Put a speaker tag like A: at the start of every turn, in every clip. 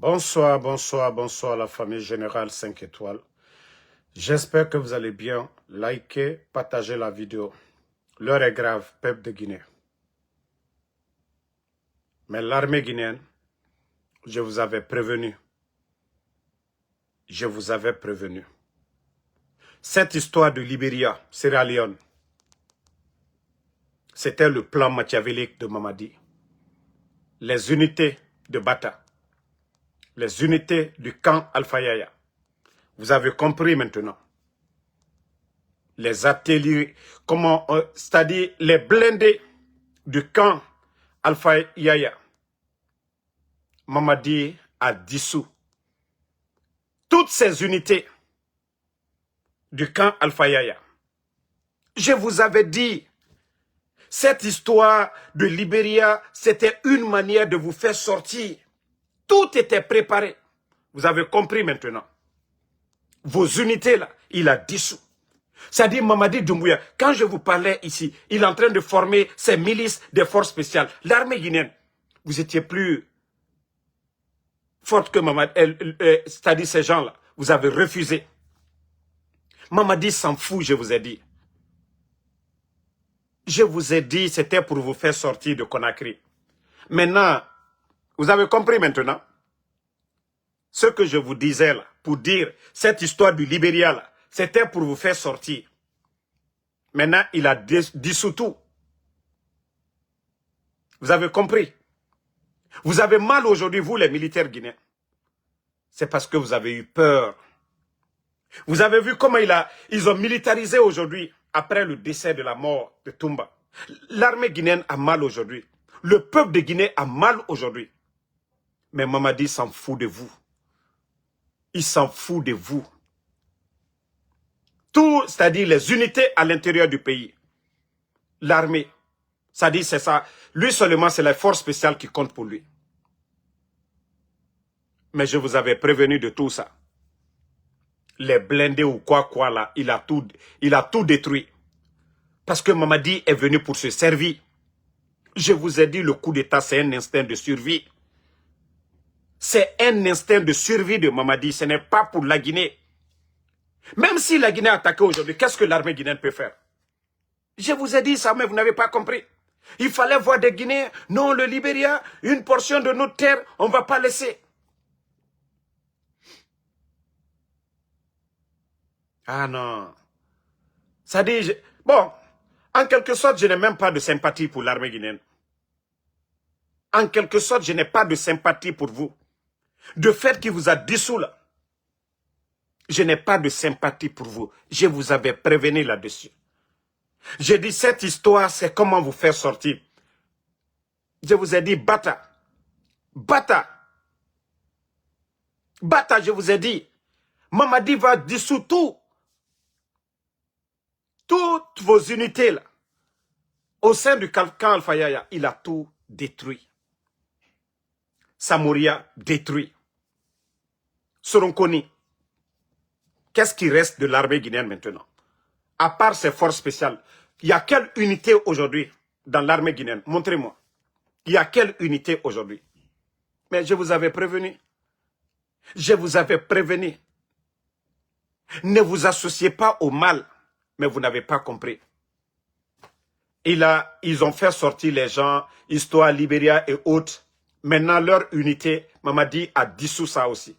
A: Bonsoir, bonsoir, bonsoir la famille Générale 5 étoiles. J'espère que vous allez bien. Likez, partagez la vidéo. L'heure est grave, peuple de Guinée. Mais l'armée guinéenne, je vous avais prévenu. Je vous avais prévenu. Cette histoire de Libéria, Sierra Leone, c'était le plan machiavélique de Mamadi. Les unités de Bata, les unités du camp Alpha Yaya. Vous avez compris maintenant. Les ateliers, c'est-à-dire les blindés du camp Alpha Yaya. Mamadi a dissous toutes ces unités du camp Alpha Yaya. Je vous avais dit, cette histoire de Libéria, c'était une manière de vous faire sortir. Tout était préparé. Vous avez compris maintenant. Vos unités là, il a dissous. C'est-à-dire Mamadi Doumbouya, quand je vous parlais ici, il est en train de former ses milices des forces spéciales. L'armée guinéenne, vous étiez plus forte que Mamadi, c'est-à-dire ces gens-là. Vous avez refusé. Mamadi s'en fout, je vous ai dit. Je vous ai dit, c'était pour vous faire sortir de Conakry. Maintenant, vous avez compris maintenant ce que je vous disais là, pour dire cette histoire du Libéria là, c'était pour vous faire sortir. Maintenant, il a dissous tout. Vous avez compris? Vous avez mal aujourd'hui, vous les militaires guinéens. C'est parce que vous avez eu peur. Vous avez vu comment ils ont militarisé aujourd'hui, après le décès de la mort de Toumba. L'armée guinéenne a mal aujourd'hui. Le peuple de Guinée a mal aujourd'hui. Mais Mamadi s'en fout de vous. Il s'en fout de vous. Tout, c'est-à-dire les unités à l'intérieur du pays. L'armée, c'est-à-dire c'est ça. Lui seulement, c'est la force spéciale qui compte pour lui. Mais je vous avais prévenu de tout ça. Les blindés ou quoi là, il a tout détruit. Parce que Mamadi est venu pour se servir. Je vous ai dit, le coup d'État, c'est un instinct de survie. C'est un instinct de survie de Mamadi. Ce n'est pas pour la Guinée. Même si la Guinée est attaquée aujourd'hui, qu'est-ce que l'armée guinéenne peut faire? Je vous ai dit ça, mais vous n'avez pas compris. Il fallait voir des Guinéens. Non, le Libéria, une portion de notre terre, on ne va pas laisser. Ah non. Ça dit, bon, en quelque sorte, je n'ai même pas de sympathie pour l'armée guinéenne. En quelque sorte, je n'ai pas de sympathie pour vous. De fait qu'il vous a dissous là. Je n'ai pas de sympathie pour vous. Je vous avais prévenu là-dessus. J'ai dit, cette histoire, c'est comment vous faire sortir. Je vous ai dit, Bata. Bata. Bata, je vous ai dit. Mamadi va dissoudre tout. Toutes vos unités là. Au sein du camp Alpha Yaya, il a tout détruit. Samouria détruit. Soronkoni. Qu'est-ce qui reste de l'armée guinéenne maintenant? À part ses forces spéciales, il y a quelle unité aujourd'hui dans l'armée guinéenne? Montrez-moi. Il y a quelle unité aujourd'hui? Mais je vous avais prévenu. Je vous avais prévenu. Ne vous associez pas au mal, mais vous n'avez pas compris. Ils ont fait sortir les gens, Histoire, Libéria et autres. Maintenant, leur unité, Mamadi a dissous ça aussi.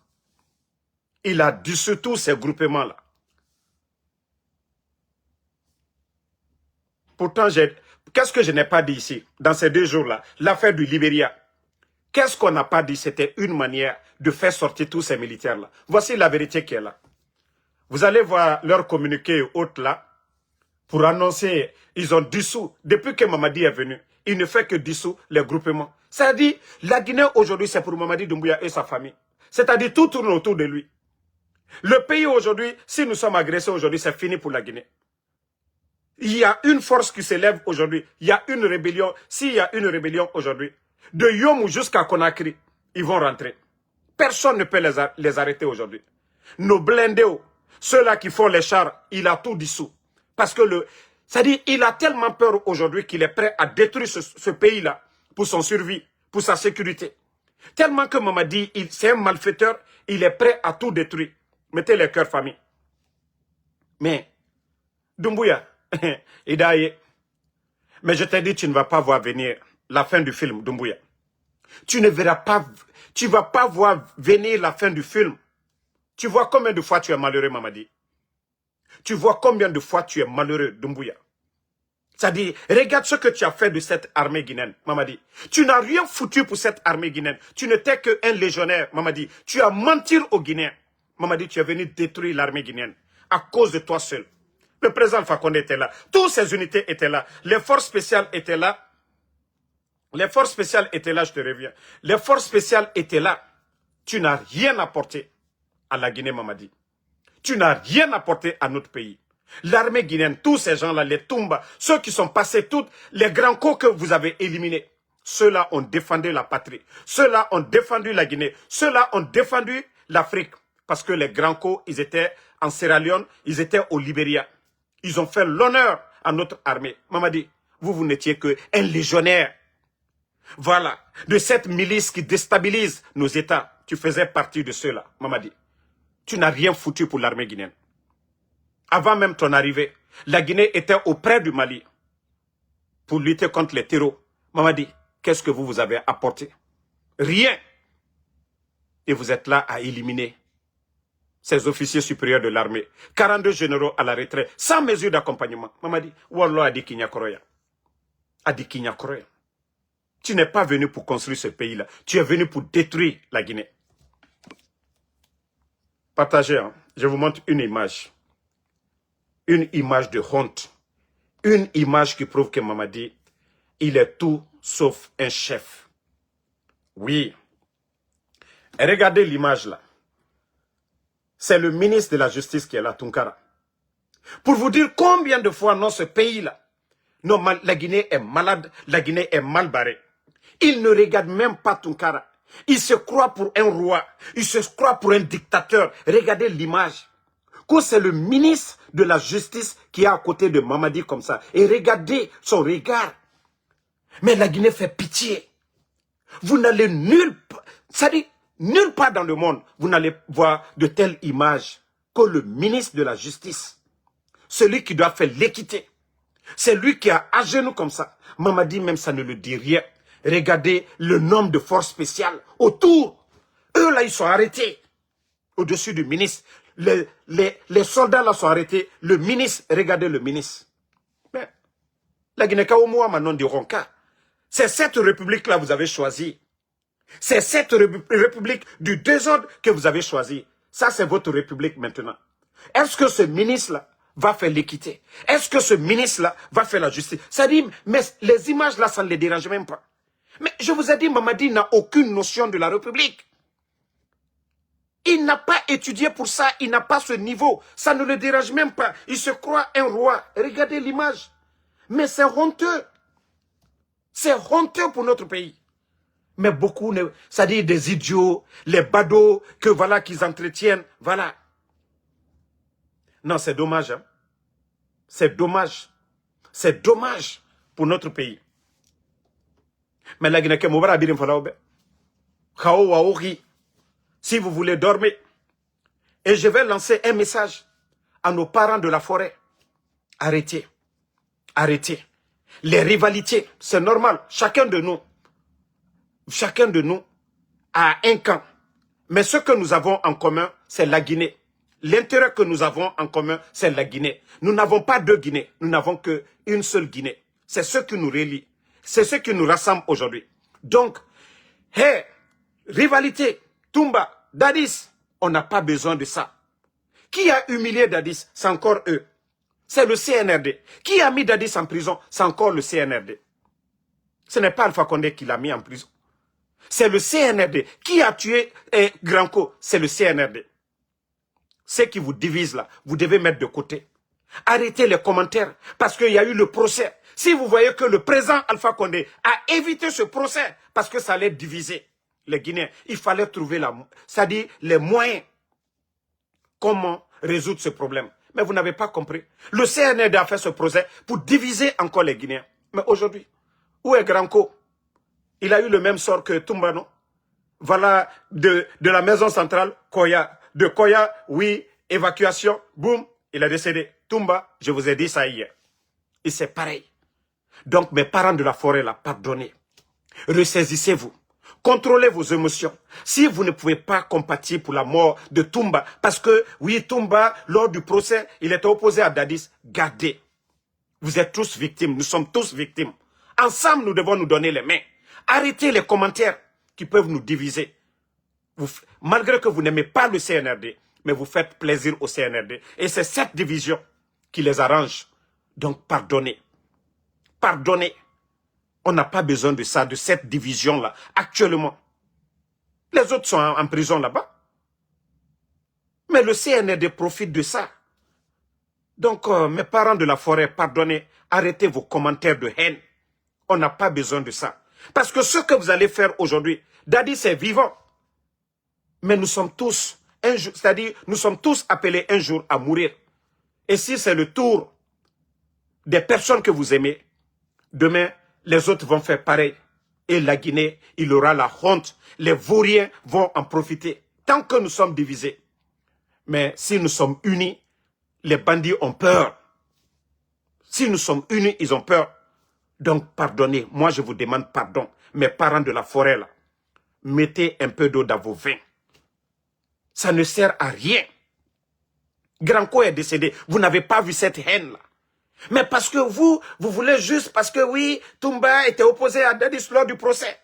A: Il a dissous tous ces groupements-là. Pourtant, qu'est-ce que je n'ai pas dit ici, dans ces 2 jours-là? L'affaire du Libéria. Qu'est-ce qu'on n'a pas dit? C'était une manière de faire sortir tous ces militaires-là. Voici la vérité qui est là. Vous allez voir leur communiqué haute là, pour annoncer, ils ont dissous, depuis que Mamadi est venu, il ne fait que dissoudre les groupements. C'est-à-dire, la Guinée aujourd'hui, c'est pour Mamadi Doumbouya et sa famille. C'est-à-dire, tout tourne autour de lui. Le pays aujourd'hui, si nous sommes agressés aujourd'hui, c'est fini pour la Guinée. Il y a une force qui s'élève aujourd'hui. Il y a une rébellion. S'il y a une rébellion aujourd'hui, de Yomou jusqu'à Conakry, ils vont rentrer. Personne ne peut les arrêter aujourd'hui. Nos blindés, ceux-là qui font les chars, il a tout dissous. Parce que c'est-à-dire, il a tellement peur aujourd'hui qu'il est prêt à détruire ce pays-là pour son survie, pour sa sécurité. Tellement que Mamadi, c'est un malfaiteur, il est prêt à tout détruire. Mettez les cœurs famille. Mais, Doumbouya, Idaye, mais je t'ai dit, tu ne vas pas voir venir la fin du film, Doumbouya. Tu ne verras pas, tu ne vas pas voir venir la fin du film. Tu vois combien de fois tu es malheureux, Mamadi. Tu vois combien de fois tu es malheureux, Doumbouya. C'est-à-dire, regarde ce que tu as fait de cette armée guinéenne, Mamadi. Tu n'as rien foutu pour cette armée guinéenne. Tu n'étais qu'un légionnaire, Mamadi. Tu as menti aux Guinéens. Mamadi, tu es venu détruire l'armée guinéenne à cause de toi seul. Le président Alpha Condé était là. Toutes ces unités étaient là. Les forces spéciales étaient là. Les forces spéciales étaient là, je te reviens. Les forces spéciales étaient là. Tu n'as rien apporté à la Guinée, Mamadi. Tu n'as rien apporté à notre pays. L'armée guinéenne, tous ces gens-là, les Toumba, ceux qui sont passés, tous les grands coups que vous avez éliminés, ceux-là ont défendu la patrie. Ceux-là ont défendu la Guinée. Ceux-là ont défendu l'Afrique. Parce que les grands coups, ils étaient en Sierra Leone, ils étaient au Libéria. Ils ont fait l'honneur à notre armée. Mamadi, vous n'étiez qu'un légionnaire. Voilà, de cette milice qui déstabilise nos États. Tu faisais partie de ceux-là, Mamadi. Tu n'as rien foutu pour l'armée guinéenne. Avant même ton arrivée, la Guinée était auprès du Mali pour lutter contre les terreaux. Mamadi, qu'est-ce que vous avez apporté? Rien. Et vous êtes là à éliminer ces officiers supérieurs de l'armée. 42 généraux à la retraite, sans mesure d'accompagnement. Mamadi, Wallah Adi Kinyakoroya. Adi Kinyakoroya. Tu n'es pas venu pour construire ce pays-là. Tu es venu pour détruire la Guinée. Partagez, hein. Je vous montre une image. Une image de honte. Une image qui prouve que Mamadi, il est tout sauf un chef. Oui. Et regardez l'image là. C'est le ministre de la Justice qui est là, Tunkara. Pour vous dire combien de fois, non, ce pays-là, non, la Guinée est malade, la Guinée est mal barrée. Il ne regarde même pas Tunkara. Il se croit pour un roi. Il se croit pour un dictateur. Regardez l'image. Que c'est le ministre de la Justice qui est à côté de Mamadi comme ça. Et regardez son regard. Mais la Guinée fait pitié. Vous n'allez nulle part, c'est-à-dire nulle part dans le monde, vous n'allez voir de telles images que le ministre de la Justice. Celui qui doit faire l'équité. C'est lui qui a à genoux comme ça. Mamadi même ça ne le dit rien. Regardez le nombre de forces spéciales autour. Eux là ils sont arrêtés. Au-dessus du ministre. Les soldats là sont arrêtés. Le ministre, regardez le ministre. Mais la Guinée-Kaomoua maintenant du Ronka. C'est cette république-là que vous avez choisie. C'est cette république du désordre que vous avez choisie. Ça, c'est votre république maintenant. Est-ce que ce ministre-là va faire l'équité? Est-ce que ce ministre-là va faire la justice? Ça dit, mais les images-là, ça ne les dérange même pas. Mais je vous ai dit, Mamadi n'a aucune notion de la république. Il n'a pas étudié pour ça, il n'a pas ce niveau. Ça ne le dérange même pas. Il se croit un roi. Regardez l'image. Mais c'est honteux. C'est honteux pour notre pays. Mais beaucoup, ça dit des idiots, les badauds, que voilà qu'ils entretiennent, voilà. Non, c'est dommage. Hein? C'est dommage. C'est dommage pour notre pays. Mais la Guinée, si vous voulez dormir, et je vais lancer un message à nos parents de la forêt. Arrêtez. Arrêtez. Les rivalités, c'est normal. Chacun de nous a un camp. Mais ce que nous avons en commun, c'est la Guinée. L'intérêt que nous avons en commun, c'est la Guinée. Nous n'avons pas deux Guinées. Nous n'avons qu'une seule Guinée. C'est ce qui nous relie. C'est ce qui nous rassemble aujourd'hui. Donc, hey, rivalité, Toumba, Dadis, on n'a pas besoin de ça. Qui a humilié Dadis? C'est encore eux. C'est le CNRD. Qui a mis Dadis en prison? C'est encore le CNRD. Ce n'est pas Alpha Condé qui l'a mis en prison. C'est le CNRD. Qui a tué Granco? C'est le CNRD. Ce qui vous divise là, vous devez mettre de côté. Arrêtez les commentaires parce qu'il y a eu le procès. Si vous voyez que le président Alpha Condé a évité ce procès parce que ça allait diviser les Guinéens, il fallait trouver c'est-à-dire les moyens. Comment résoudre ce problème? Mais vous n'avez pas compris. Le CNRD a fait ce procès pour diviser encore les Guinéens. Mais aujourd'hui, où est Granco? Il a eu le même sort que Toumba, non? voilà, de la maison centrale, Koya. De Koya, oui, évacuation, boum, il est décédé. Toumba, je vous ai dit ça hier. Et c'est pareil. Donc, mes parents de la forêt, là, pardonnez. Ressaisissez-vous. Contrôlez vos émotions. Si vous ne pouvez pas compatir pour la mort de Toumba, parce que, oui, Toumba, lors du procès, il était opposé à Dadis, gardez. Vous êtes tous victimes, nous sommes tous victimes. Ensemble, nous devons nous donner les mains. Arrêtez les commentaires qui peuvent nous diviser. Malgré que vous n'aimez pas le CNRD, mais vous faites plaisir au CNRD. Et c'est cette division qui les arrange. Donc, pardonnez. Pardonnez. On n'a pas besoin de ça, de cette division-là, actuellement. Les autres sont en prison là-bas. Mais le CNRD profite de ça. Donc, mes parents de la forêt, pardonnez, arrêtez vos commentaires de haine. On n'a pas besoin de ça. Parce que ce que vous allez faire aujourd'hui, Dadis est vivant. Mais nous sommes tous, c'est-à-dire, nous sommes tous appelés un jour à mourir. Et si c'est le tour des personnes que vous aimez, demain, les autres vont faire pareil. Et la Guinée, il aura la honte. Les vauriens vont en profiter. Tant que nous sommes divisés. Mais si nous sommes unis, les bandits ont peur. Si nous sommes unis, ils ont peur. Donc, pardonnez. Moi, je vous demande pardon. Mes parents de la forêt, là, mettez un peu d'eau dans vos vins. Ça ne sert à rien. Granco est décédé. Vous n'avez pas vu cette haine-là. Mais parce que vous voulez juste, parce que oui, Toumba était opposé à Dadis lors du procès.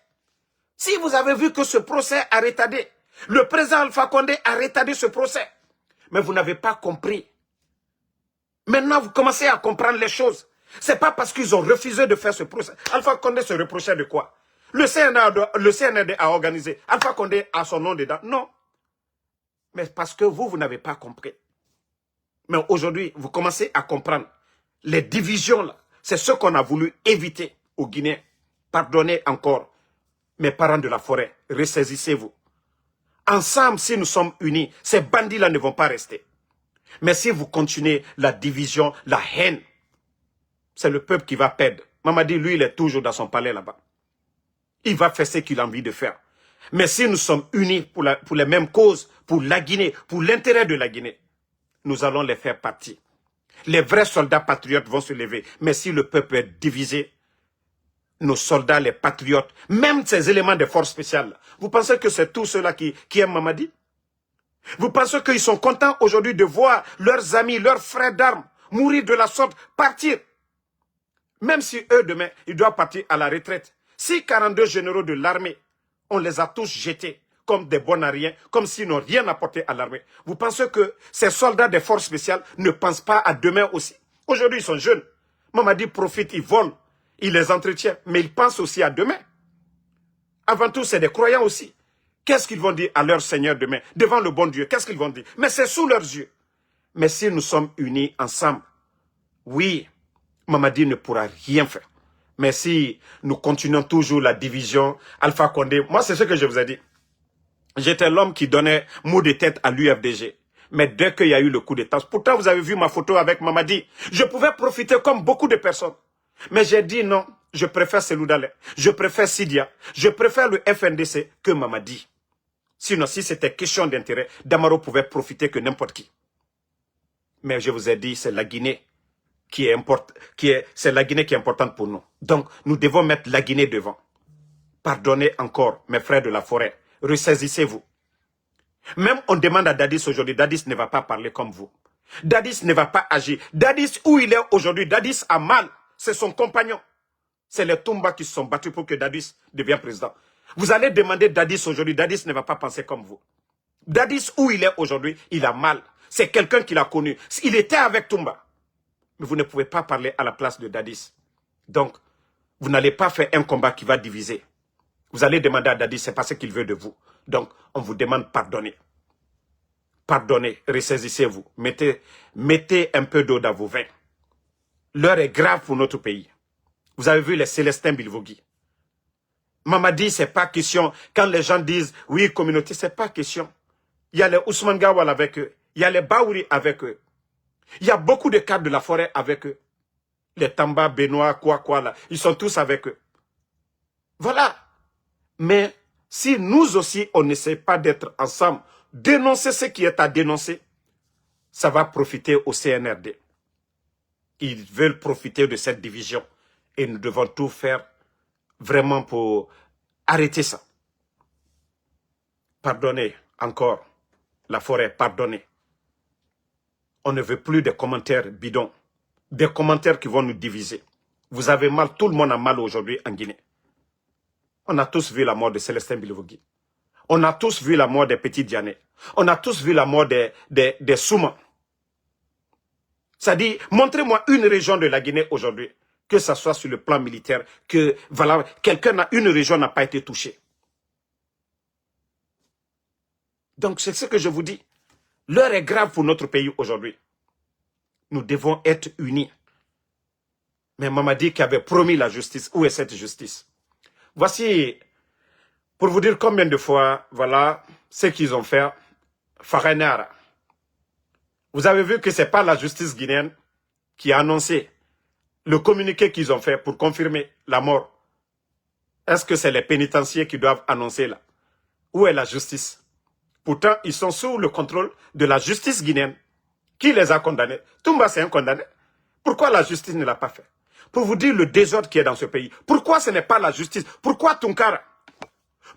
A: Si vous avez vu que ce procès a retardé, le président Alpha Condé a retardé ce procès, mais vous n'avez pas compris. Maintenant, vous commencez à comprendre les choses. C'est pas parce qu'ils ont refusé de faire ce procès. Alpha Condé se reprochait de quoi? Le CNRD a organisé. Alpha Condé a son nom dedans. Non. Mais parce que vous n'avez pas compris. Mais aujourd'hui, vous commencez à comprendre. Les divisions, là, c'est ce qu'on a voulu éviter aux Guinéens. Pardonnez encore, mes parents de la forêt, ressaisissez-vous. Ensemble, si nous sommes unis, ces bandits-là ne vont pas rester. Mais si vous continuez la division, la haine, c'est le peuple qui va perdre. Mamadi, lui, il est toujours dans son palais là-bas. Il va faire ce qu'il a envie de faire. Mais si nous sommes unis pour les mêmes causes, pour la Guinée, pour l'intérêt de la Guinée, nous allons les faire partie. Les vrais soldats patriotes vont se lever. Mais si le peuple est divisé, nos soldats, les patriotes, même ces éléments de force spéciale, vous pensez que c'est tous ceux-là qui aiment Mamadi? Vous pensez qu'ils sont contents aujourd'hui de voir leurs amis, leurs frères d'armes mourir de la sorte, partir? Même si eux, demain, ils doivent partir à la retraite. Si 42 généraux de l'armée, on les a tous jetés comme des bons à rien, comme s'ils n'ont rien apporté à l'armée. Vous pensez que ces soldats des forces spéciales ne pensent pas à demain aussi? Aujourd'hui, ils sont jeunes. Mamadi profite, ils volent, il les entretient, mais ils pensent aussi à demain. Avant tout, c'est des croyants aussi. Qu'est-ce qu'ils vont dire à leur Seigneur demain, devant le bon Dieu? Qu'est-ce qu'ils vont dire? Mais c'est sous leurs yeux. Mais si nous sommes unis ensemble, oui, Mamadi ne pourra rien faire. Mais si nous continuons toujours la division, Alpha Condé, moi c'est ce que je vous ai dit. J'étais l'homme qui donnait mot de tête à l'UFDG. Mais dès qu'il y a eu le coup d'État, pourtant vous avez vu ma photo avec Mamadi, je pouvais profiter comme beaucoup de personnes. Mais j'ai dit non, je préfère Selou Dalé, je préfère Sidia, je préfère le FNDC que Mamadi. Sinon, si c'était question d'intérêt, Damaro pouvait profiter que n'importe qui. Mais je vous ai dit, c'est la Guinée c'est la Guinée qui est importante pour nous. Donc, nous devons mettre la Guinée devant. Pardonnez encore, mes frères de la forêt. Ressaisissez-vous. Même on demande à Dadis aujourd'hui, Dadis ne va pas parler comme vous. Dadis ne va pas agir. Dadis, où il est aujourd'hui, Dadis a mal. C'est son compagnon. C'est les Toumba qui se sont battus pour que Dadis devienne président. Vous allez demander Dadis aujourd'hui, Dadis ne va pas penser comme vous. Dadis, où il est aujourd'hui, il a mal. C'est quelqu'un qui l'a connu. Il était avec Toumba. Mais vous ne pouvez pas parler à la place de Dadis. Donc, vous n'allez pas faire un combat qui va diviser. Vous allez demander à Dadis, c'est pas ce qu'il veut de vous. Donc, on vous demande pardonner. Pardonnez, ressaisissez-vous. Mettez un peu d'eau dans vos vins. L'heure est grave pour notre pays. Vous avez vu les Célestins Bilvogui. Mamadi, c'est pas question. Quand les gens disent, oui, communauté, c'est pas question. Il y a les Ousmane Gawal avec eux. Il y a les Baouri avec eux. Il y a beaucoup de cadres de la forêt avec eux. Les Tamba, Benoît, quoi là. Ils sont tous avec eux. Voilà. Mais Si nous aussi, on n'essaie pas d'être ensemble, dénoncer ce qui est à dénoncer, ça va profiter au CNRD. Ils veulent profiter de cette division. Et nous devons tout faire vraiment pour arrêter ça. Pardonnez encore la forêt, pardonnez. On ne veut plus des commentaires bidons, des commentaires qui vont nous diviser. Vous avez mal, tout le monde a mal aujourd'hui en Guinée. On a tous vu la mort de Célestin Bilivogui. On a tous vu la mort des petits Diané. On a tous vu la mort des Souma. C'est-à-dire, montrez-moi une région de la Guinée aujourd'hui, que ce soit sur le plan militaire, que voilà, une région n'a pas été touchée. Donc c'est ce que je vous dis. L'heure est grave pour notre pays aujourd'hui. Nous devons être unis. Mais Mamadi qui avait promis la justice, où est cette justice? Voici, pour vous dire combien de fois, voilà, ce qu'ils ont fait, Farenara. Vous avez vu que ce n'est pas la justice guinéenne qui a annoncé le communiqué qu'ils ont fait pour confirmer la mort. Est-ce que c'est les pénitenciers qui doivent annoncer là? Où est la justice? Pourtant, ils sont sous le contrôle de la justice guinéenne. Qui les a condamnés? Toumba, c'est un condamné. Pourquoi la justice ne l'a pas fait? Pour vous dire le désordre qui est dans ce pays. Pourquoi ce n'est pas la justice? Pourquoi Tunkara?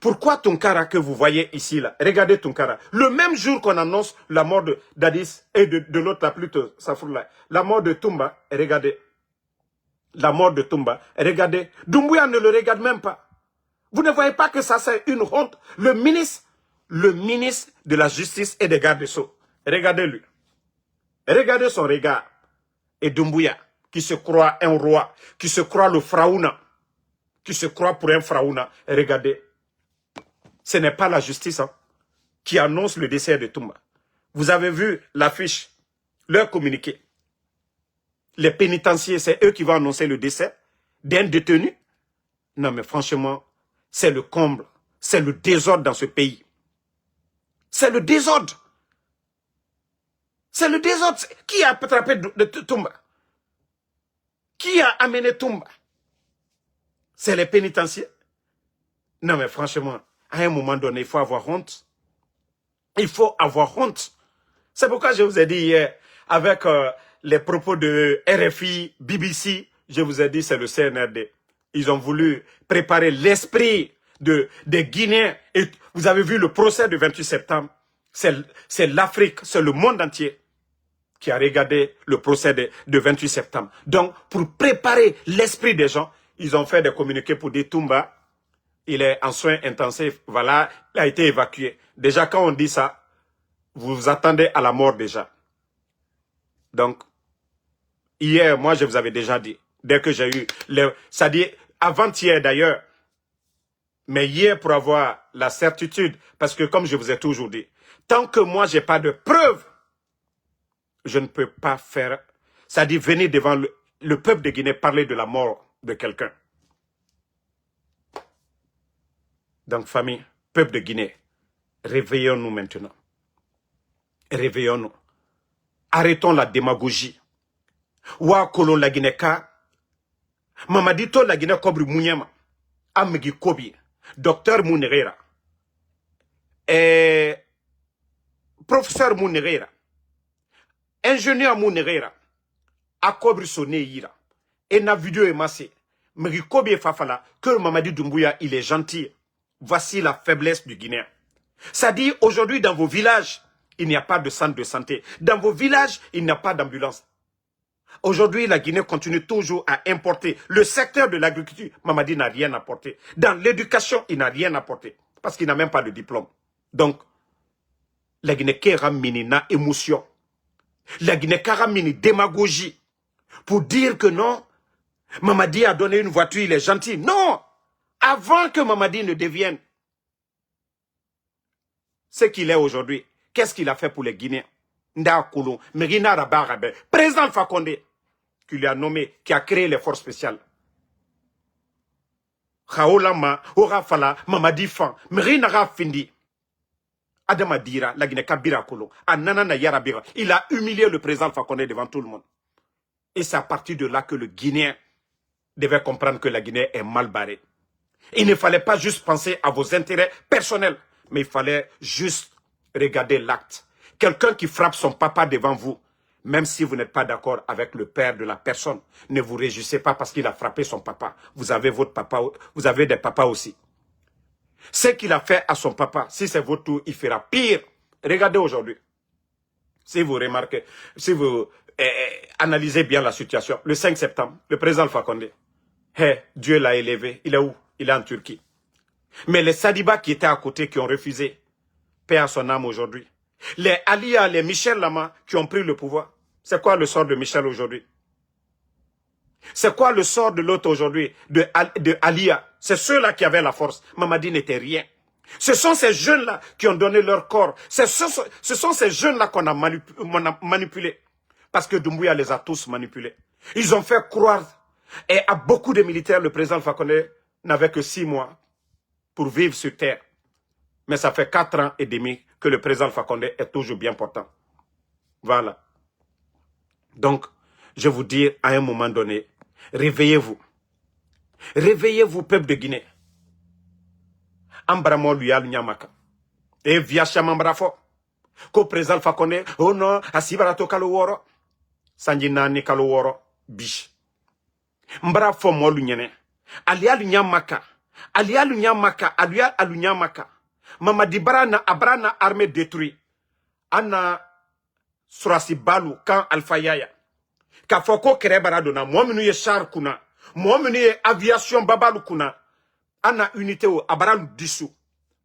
A: Pourquoi Tunkara que vous voyez ici, là? Regardez Tunkara. Le même jour qu'on annonce la mort d'Addis et de l'autre, la plutôt, Safourla, la mort de Toumba, regardez. La mort de Toumba, regardez. Doumbouya ne le regarde même pas. Vous ne voyez pas que ça, c'est une honte? Le ministre de la Justice et des Gardes des Sceaux, regardez-lui. Regardez son regard. Et Doumbouya, qui se croit un roi, qui se croit le Fraouna, qui se croit pour un Fraouna, regardez. Ce n'est pas la justice qui annonce le décès de Toumba. Vous avez vu l'affiche, leur communiqué. Les pénitenciers, c'est eux qui vont annoncer le décès d'un détenu. Non mais franchement, c'est le comble, c'est le désordre dans ce pays. C'est le désordre. C'est le désordre. Qui a attrapé de Toumba? Qui a amené Toumba? C'est les pénitenciers. Non mais franchement, à un moment donné, il faut avoir honte. Il faut avoir honte. C'est pourquoi je vous ai dit hier, avec les propos de RFI, BBC, je vous ai dit c'est le CNRD. Ils ont voulu préparer l'esprit des Guinéens. Et vous avez vu le procès du 28 septembre. C'est l'Afrique, c'est le monde entier qui a regardé le procès de 28 septembre. Donc, pour préparer l'esprit des gens, ils ont fait des communiqués pour dire Toumba, il est en soins intensifs, voilà, il a été évacué. Déjà, quand on dit ça, vous vous attendez à la mort déjà. Donc, hier, moi, je vous avais déjà dit, dès que j'ai eu, c'est-à-dire avant-hier d'ailleurs, mais hier pour avoir la certitude, parce que comme je vous ai toujours dit, tant que moi, je n'ai pas de preuves, je ne peux pas faire, c'est-à-dire venir devant le peuple de Guinée parler de la mort de quelqu'un. Donc, famille, peuple de Guinée, réveillons-nous maintenant. Réveillons-nous. Arrêtons la démagogie. Wa kolon la Guinée ka. Mamadi to la Guinée kobri mounyama. Amegi kobi. Docteur Mounirera. Professeur Mounirera. Ingénieur Mounirera. A kobri sonné ira. Et na vidéo est massée. Megi kobi fafala. Que Mamadi Doumbouya, il est gentil. Voici la faiblesse du Guinéen. Ça dit, aujourd'hui, dans vos villages, il n'y a pas de centre de santé. Dans vos villages, il n'y a pas d'ambulance. Aujourd'hui, la Guinée continue toujours à importer. Le secteur de l'agriculture, Mamadi n'a rien apporté. Dans l'éducation, il n'a rien apporté. Parce qu'il n'a même pas de diplôme. Donc, la Guinée Kéramini n'a émotion. La Guinée Kéramini démagogie. Pour dire que non, Mamadi a donné une voiture, il est gentil. Non! Avant que Mamadi ne devienne ce qu'il est aujourd'hui, qu'est-ce qu'il a fait pour les Guinéens? Nda Koulou, Merina Rabarabe, président Fakonde, qui lui a nommé, qui a créé les forces spéciales. Khaolama, Orafala, Mamadi Fan, Merina Rafindi, Adama Dira, la Guinée Kabira Koulou, Anana Yarabira. Il a humilié le président Fakonde devant tout le monde. Et c'est à partir de là que le Guinéen devait comprendre que la Guinée est mal barrée. Il ne fallait pas juste penser à vos intérêts personnels, mais il fallait juste regarder l'acte. Quelqu'un qui frappe son papa devant vous, même si vous n'êtes pas d'accord avec le père de la personne, ne vous réjouissez pas parce qu'il a frappé son papa. Vous avez votre papa, vous avez des papas aussi. Ce qu'il a fait à son papa, si c'est votre tour, il fera pire. Regardez aujourd'hui. Si vous remarquez, si vous analysez bien la situation, le 5 septembre, le président Alpha Condé, Dieu l'a élevé. Il est où? Il est en Turquie. Mais les Sadiba qui étaient à côté, qui ont refusé, paix à son âme aujourd'hui. Les Alia, les Michel Lama qui ont pris le pouvoir. C'est quoi le sort de Michel aujourd'hui? C'est quoi le sort de l'autre aujourd'hui, de Alia? C'est ceux-là qui avaient la force. Mamadi n'était rien. Ce sont ces jeunes-là qui ont donné leur corps. Ce sont ces jeunes-là qu'on a manipulés. Parce que Doumbouya les a tous manipulés. Ils ont fait croire, et à beaucoup de militaires, le président Alpha Condé n'avait que 6 mois pour vivre sur terre. Mais ça fait 4 ans et demi que le président Alpha Condé est toujours bien portant. Voilà. Donc, je vous dis à un moment donné, réveillez-vous. Réveillez-vous, peuple de Guinée. Ambramo luyal nyamaka. Et via chamambrafo. Ko président Alpha Condé, oh non, asibarato kaloworo. Sanji nani kaloworo, biche. Mbrafo mo lunyene. Alialu nyamaka. Alialu nyamaka. Alialu nyamaka. Mamadi Barana Abrana armée détruite. Anna surasi balu quand Alpha Yaya. Kafoko kerebaradona. Moi menu char kuna. Moi menu aviation babalu kuna. Anna unité au Abralu dissous.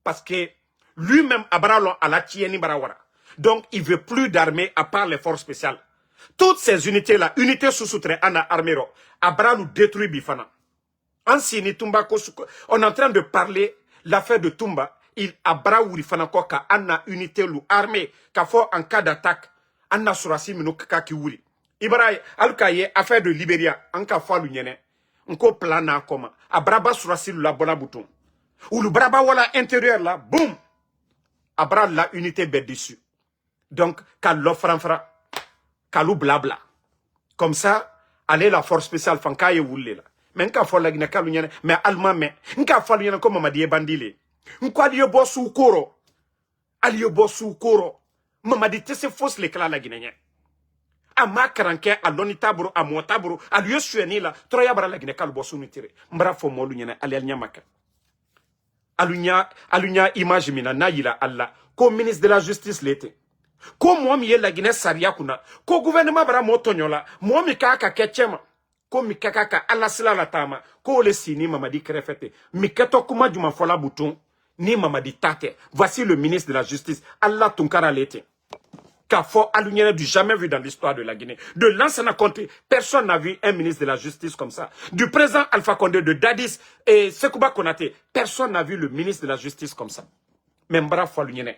A: Parce que lui-même Abralu a la tieni barawara. Donc il veut plus d'armée à part les forces spéciales. Toutes ces unités-là, unités sous-souterraines, Anna Armero, Abralu détruit Bifana. Ancini Tumba, on est en train de parler l'affaire de Tumba. Il abra wuri fana ko ka anna unité lu armée ka fo en cas d'attaque anna surasi mino ka ki wuri ibrahim alkaye affaire de Libéria en ka fo lu nyene nko plana koma abraba surasi lu la bona bouton ou le braba wala intérieur là boum abra la unité be dessus donc ka lo franfra ka lu blabla comme ça aller la force spéciale fankaye wulle là mais nka fo la gina ka lu nyene mais allemand mais nka fo lu nyene ko mamadi bandile nko aliyo bosu koro aliyo bosu koro mamadi tese fausse l'éclat la guinéen ama karanke aloni taburu amo taburu aliyo sueni la troya bara la guinéen kal bosu nitire mbra fo molu nyene alial nyamaka alunya image mina na yila alla ko ministre de la justice l'été ko mo mi la guinéen saria kuna ko gouvernement bara motonyola mo mi kaka kechema ko mi kaka alla sila la tama ko le sini mamadi krefete mi keto kuma juma fola bouton ni Mamadi Tate. Voici le ministre de la Justice, Allah Tunkara Lete. Kafo Alunyene du jamais vu dans l'histoire de la Guinée. De l'ancien Conté, personne n'a vu un ministre de la Justice comme ça. Du président Alpha Condé, de Dadis et Sekouba Konaté, personne n'a vu le ministre de la Justice comme ça. Même bravo Alunyene.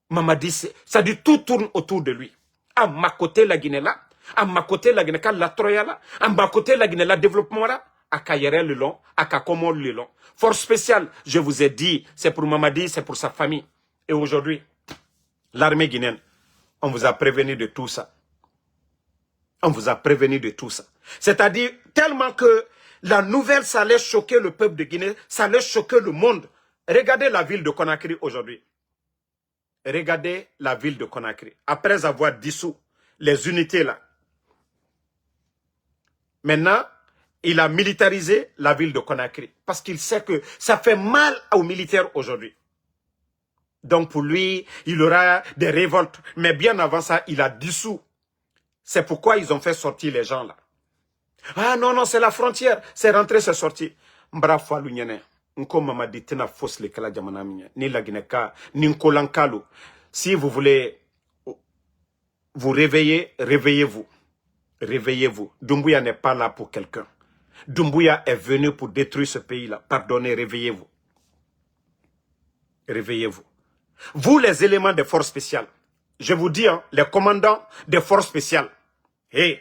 A: Mamadi, ça dit tout tourne autour de lui. À ma côté la Guinée là, à ma côté la Guinée la Troya là, à ma côté la Guinée la développement là. À Kayere le long, à Kakomo le long. Force spéciale, je vous ai dit, c'est pour Mamadi, c'est pour sa famille. Et aujourd'hui, l'armée guinéenne, on vous a prévenu de tout ça. On vous a prévenu de tout ça. C'est-à-dire, tellement que la nouvelle, ça allait choquer le peuple de Guinée, ça allait choquer le monde. Regardez la ville de Conakry aujourd'hui. Regardez la ville de Conakry. Après avoir dissous les unités là. Maintenant, il a militarisé la ville de Conakry parce qu'il sait que ça fait mal aux militaires aujourd'hui. Donc pour lui, il aura des révoltes. Mais bien avant ça, il a dissous. C'est pourquoi ils ont fait sortir les gens là. Ah non, non, c'est la frontière. C'est rentré, c'est sorti. Bravo, Lunyene. Nko mamadi tena fausse le kala jamana minya. Ni la Guineka, ni Nkolankalo. Si vous voulez vous réveiller, réveillez-vous. Réveillez-vous. Doumbouya n'est pas là pour quelqu'un. Doumbouya est venu pour détruire ce pays-là. Pardonnez, réveillez-vous. Réveillez-vous. Vous, les éléments des forces spéciales, je vous dis, hein, les commandants des forces spéciales, hey,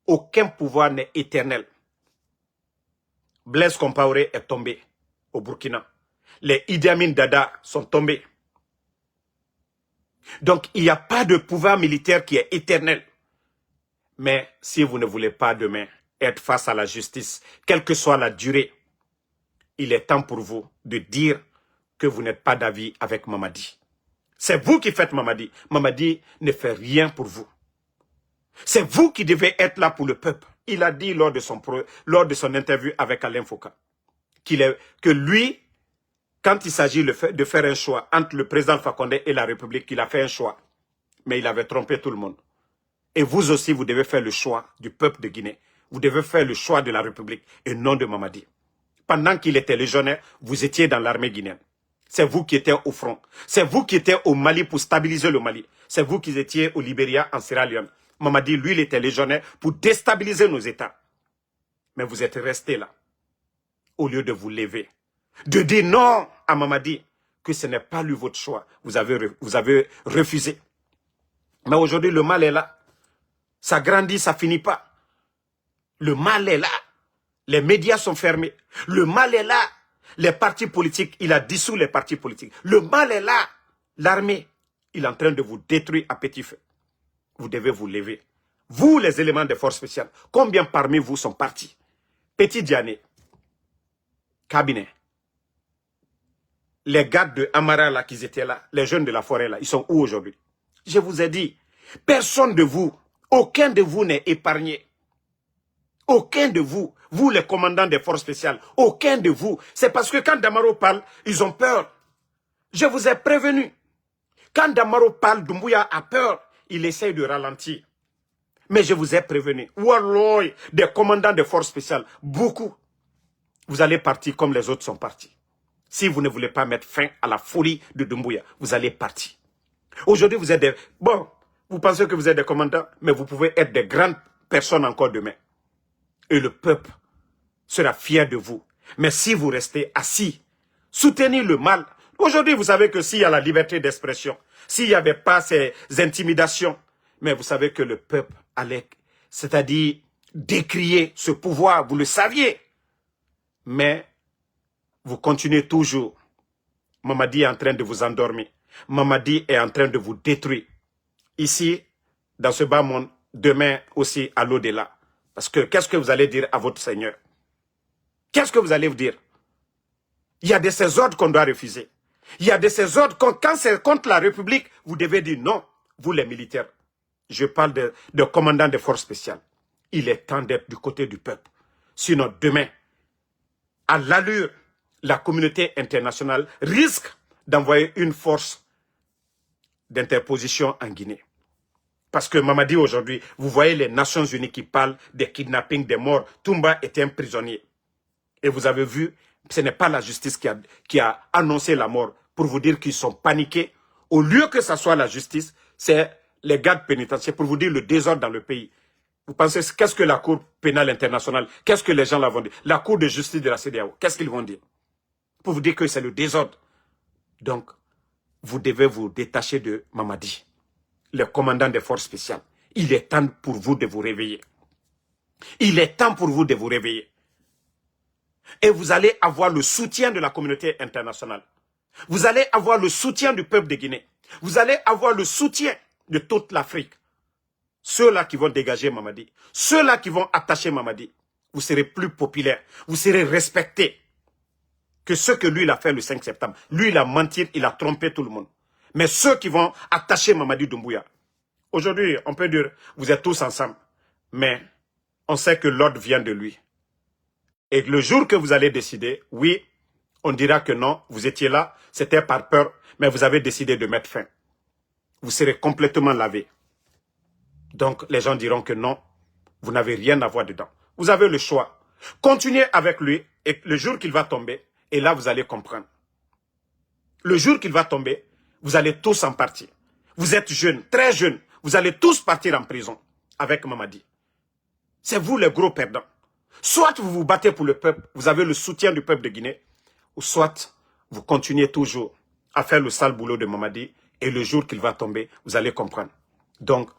A: aucun pouvoir n'est éternel. Blaise Compaoré est tombé au Burkina. Les Idi Amin Dada sont tombés. Donc, il n'y a pas de pouvoir militaire qui est éternel. Mais si vous ne voulez pas demain être face à la justice, quelle que soit la durée, il est temps pour vous de dire que vous n'êtes pas d'avis avec Mamadi. C'est vous qui faites Mamadi. Mamadi ne fait rien pour vous. C'est vous qui devez être là pour le peuple. Il a dit lors de son interview avec Alain Foucault que lui, quand il s'agit de faire un choix entre le président Alpha Condé et la République, il a fait un choix. Mais il avait trompé tout le monde. Et vous aussi, vous devez faire le choix du peuple de Guinée. Vous devez faire le choix de la République et non de Mamadi. Pendant qu'il était légionnaire, vous étiez dans l'armée guinéenne. C'est vous qui étiez au front. C'est vous qui étiez au Mali pour stabiliser le Mali. C'est vous qui étiez au Libéria, en Sierra Leone. Mamadi, lui, il était légionnaire pour déstabiliser nos États. Mais vous êtes restés là, au lieu de vous lever. De dire non à Mamadi, que ce n'est pas lui votre choix. Vous avez refusé. Mais aujourd'hui, le mal est là. Ça grandit, ça finit pas. Le mal est là. Les médias sont fermés. Le mal est là. Les partis politiques, il a dissous les partis politiques. Le mal est là. L'armée, il est en train de vous détruire à petit feu. Vous devez vous lever. Vous, les éléments des forces spéciales, combien parmi vous sont partis? Petit Diané, cabinet. Les gars de Amara, là, qui étaient là, les jeunes de la forêt, là, ils sont où aujourd'hui? Je vous ai dit, personne de vous, aucun de vous n'est épargné. Aucun de vous, vous les commandants des forces spéciales, aucun de vous. C'est parce que quand Damaro parle, ils ont peur. Je vous ai prévenu. Quand Damaro parle, Doumbouya a peur. Il essaye de ralentir. Mais je vous ai prévenu. Walloy, des commandants des forces spéciales, beaucoup. Vous allez partir comme les autres sont partis. Si vous ne voulez pas mettre fin à la folie de Doumbouya, vous allez partir. Aujourd'hui, vous êtes des... Bon, vous pensez que vous êtes des commandants, mais vous pouvez être des grandes personnes encore demain. Et le peuple sera fier de vous. Mais si vous restez assis, soutenir le mal. Aujourd'hui, vous savez que s'il y a la liberté d'expression, s'il n'y avait pas ces intimidations, mais vous savez que le peuple allait, c'est-à-dire décrier ce pouvoir, vous le saviez. Mais vous continuez toujours. Mamadi est en train de vous endormir. Mamadi est en train de vous détruire. Ici, dans ce bas monde, demain aussi à l'au-delà. Parce que qu'est-ce que vous allez dire à votre Seigneur? Qu'est-ce que vous allez vous dire? Il y a de ces ordres qu'on doit refuser. Il y a de ces ordres, quand c'est contre la République, vous devez dire non, vous les militaires. Je parle de commandants des forces spéciales. Il est temps d'être du côté du peuple. Sinon, demain, à l'allure, la communauté internationale risque d'envoyer une force d'interposition en Guinée. Parce que Mamadi aujourd'hui, vous voyez les Nations Unies qui parlent des kidnappings, des morts. Toumba était un prisonnier. Et vous avez vu, ce n'est pas la justice qui a annoncé la mort pour vous dire qu'ils sont paniqués. Au lieu que ce soit la justice, c'est les gardes pénitentiaires pour vous dire le désordre dans le pays. Vous pensez, qu'est-ce que la Cour pénale internationale, qu'est-ce que les gens là vont dire? La Cour de justice de la CEDEAO, qu'est-ce qu'ils vont dire? Pour vous dire que c'est le désordre. Donc, vous devez vous détacher de Mamadi, le commandant des forces spéciales. Il est temps pour vous de vous réveiller. Il est temps pour vous de vous réveiller. Et vous allez avoir le soutien de la communauté internationale. Vous allez avoir le soutien du peuple de Guinée. Vous allez avoir le soutien de toute l'Afrique. Ceux-là qui vont dégager Mamadi, ceux-là qui vont attacher Mamadi, vous serez plus populaire, vous serez respecté que ce que lui il a fait le 5 septembre. Lui, il a menti, il a trompé tout le monde. Mais ceux qui vont attacher Mamadi Doumbouya, aujourd'hui, on peut dire, vous êtes tous ensemble, mais on sait que l'ordre vient de lui. Et le jour que vous allez décider, oui, on dira que non, vous étiez là, c'était par peur, mais vous avez décidé de mettre fin. Vous serez complètement lavé. Donc, les gens diront que non, vous n'avez rien à voir dedans. Vous avez le choix. Continuez avec lui, et le jour qu'il va tomber, et là, vous allez comprendre. Le jour qu'il va tomber, vous allez tous en partir. Vous êtes jeunes, très jeunes, vous allez tous partir en prison avec Mamadi. C'est vous les gros perdants. Soit vous vous battez pour le peuple, vous avez le soutien du peuple de Guinée, ou soit vous continuez toujours à faire le sale boulot de Mamadi, et le jour qu'il va tomber, vous allez comprendre. Donc,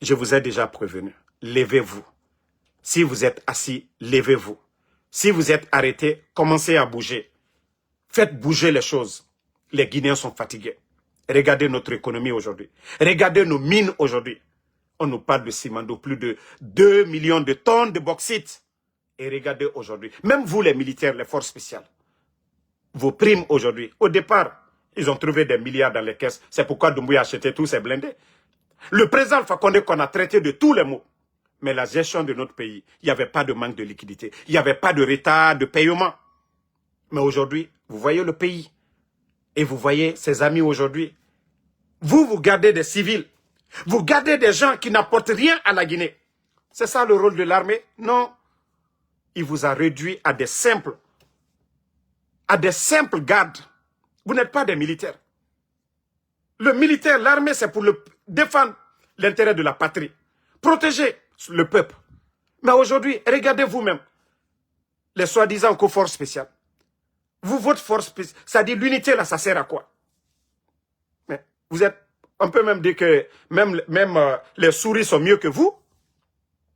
A: je vous ai déjà prévenu, levez-vous. Si vous êtes assis, levez-vous. Si vous êtes arrêté, commencez à bouger. Faites bouger les choses. Les Guinéens sont fatigués. Regardez notre économie aujourd'hui. Regardez nos mines aujourd'hui. On nous parle de Simandou, plus de 2 millions de tonnes de bauxite. Et regardez aujourd'hui, même vous les militaires, les forces spéciales, vos primes aujourd'hui. Au départ, ils ont trouvé des milliards dans les caisses. C'est pourquoi Doumbouya a acheté tous ces blindés. Le président Alpha Condé qu'on a traité de tous les maux. Mais la gestion de notre pays, il n'y avait pas de manque de liquidité. Il n'y avait pas de retard de paiement. Mais aujourd'hui, vous voyez le pays. Et vous voyez ses amis aujourd'hui. Vous gardez des civils. Vous gardez des gens qui n'apportent rien à la Guinée. C'est ça le rôle de l'armée? Non. Il vous a réduit à des simples gardes. Vous n'êtes pas des militaires. Le militaire, l'armée, c'est pour défendre l'intérêt de la patrie. Protéger le peuple. Mais aujourd'hui, regardez vous-même. Les soi-disant forces spéciales. Vous, votre force spéciale, ça dit l'unité là, ça sert à quoi? Mais vous êtes, on peut même dire que même les souris sont mieux que vous.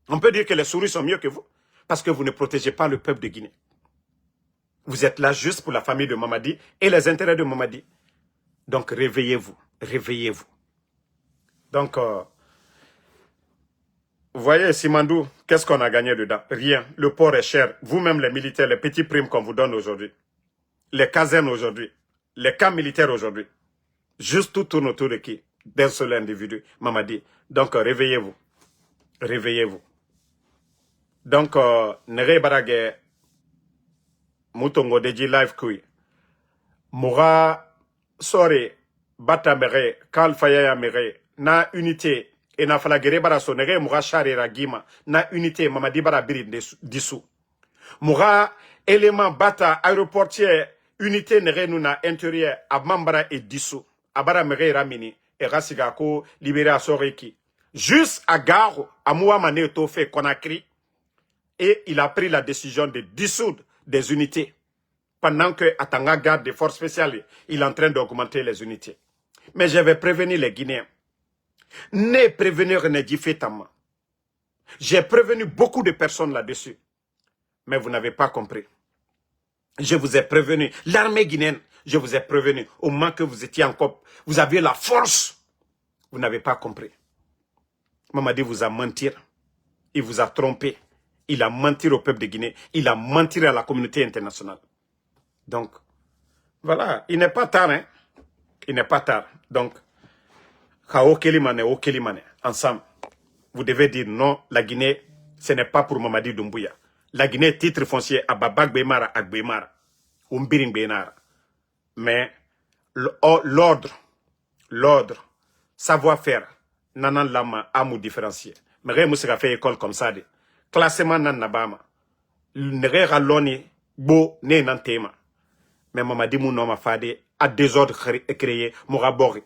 A: On peut dire que les souris sont mieux que vous. Parce que vous ne protégez pas le peuple de Guinée. Vous êtes là juste pour la famille de Mamadi et les intérêts de Mamadi. Donc réveillez-vous, réveillez-vous. Donc, vous voyez, Simandou, qu'est-ce qu'on a gagné dedans? Rien. Le port est cher. Vous-même, les militaires, les petits primes qu'on vous donne aujourd'hui, les casernes aujourd'hui, les camps militaires aujourd'hui, juste tout tourne autour de qui? D'un seul individu, Mamadi. Donc, réveillez-vous. Réveillez-vous. Donc, Nere Barage, Moutongo Deji Live Kui, Moura, Sore, Bata Mere, Kal Fayaya Mere, na unité, et na falagere bara so Nere Moura Share Ragima, na unité, Mamadi Bara Biri Dissou. Moura, élément Bata, aéroportier, unité Nere Nuna intérieur, Abmambara et Dissou, Abara Mere Ramini, et Rasigako, libéré à Soreki. Juste à Garo, à Mouamane Tofe Konakri, et il a pris la décision de dissoudre des unités. Pendant que Atanga garde des forces spéciales, il est en train d'augmenter les unités. Mais je vais prévenir les Guinéens. Ne prévenir ne dit tama. J'ai prévenu beaucoup de personnes là-dessus. Mais vous n'avez pas compris. Je vous ai prévenu. L'armée guinéenne, je vous ai prévenu. Au moment que vous étiez encore, vous aviez la force. Vous n'avez pas compris. Mamadi vous a menti. Il vous a trompé. Il a menti au peuple de Guinée. Il a menti à la communauté internationale. Donc, voilà. Il n'est pas tard, hein. Il n'est pas tard. Donc, ensemble, vous devez dire non, la Guinée, ce n'est pas pour Mamadi Doumbouya. La Guinée, titre foncier, Ababak Bemara, Akbemara, Umbiring Benara. Mais, l'ordre, savoir-faire, nanan lama, amou différencier. Mais rien moussika fait école comme ça, de classement nan nabama. Nere raloni, bo, ne nan tema. Mais Mamadi Mounoma Fade, a désordre créé, Mourabori.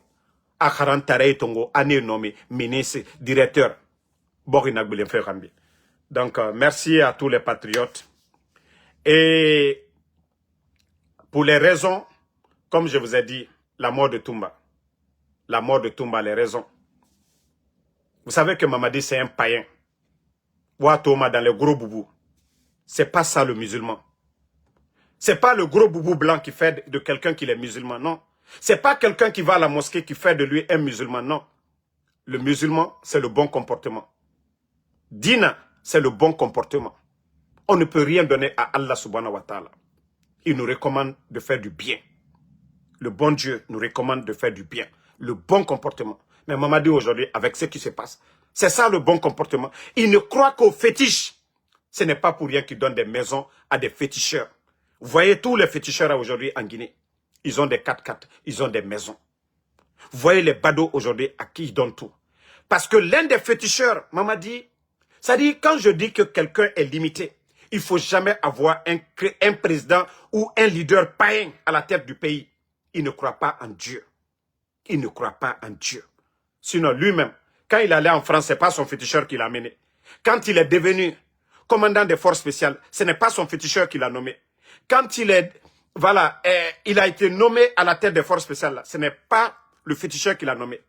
A: A 40 taré tongo, année nommé, ministre, directeur. Bori Nagbilen Ferrambi. Donc, merci à tous les patriotes. Et pour les raisons, comme je vous ai dit, la mort de Toumba. La mort de Toumba, les raisons. Vous savez que Mamadi, c'est un païen. Ouatoma dans les gros boubous. C'est pas ça le musulman. C'est pas le gros boubou blanc qui fait de quelqu'un qui est musulman, non. C'est pas quelqu'un qui va à la mosquée qui fait de lui un musulman, non. Le musulman, c'est le bon comportement. Dina, c'est le bon comportement. On ne peut rien donner à Allah subhanahu wa ta'ala. Il nous recommande de faire du bien. Le bon Dieu nous recommande de faire du bien. Le bon comportement. Mais Mamadi aujourd'hui, avec ce qui se passe, c'est ça le bon comportement. Il ne croit qu'aux fétiches. Ce n'est pas pour rien qu'il donne des maisons à des féticheurs. Vous voyez tous les féticheurs aujourd'hui en Guinée. Ils ont des 4x4, ils ont des maisons. Vous voyez les badauds aujourd'hui à qui ils donnent tout. Parce que l'un des féticheurs, Mamadi, ça dit quand je dis que quelqu'un est limité, il ne faut jamais avoir un président ou un leader païen à la tête du pays. Il ne croit pas en Dieu. Il ne croit pas en Dieu. Sinon lui-même, quand il allait en France, ce n'est pas son féticheur qui l'a mené. Quand il est devenu commandant des forces spéciales, ce n'est pas son féticheur qui l'a nommé. Quand il est, voilà, il a été nommé à la tête des forces spéciales, ce n'est pas le féticheur qui l'a nommé.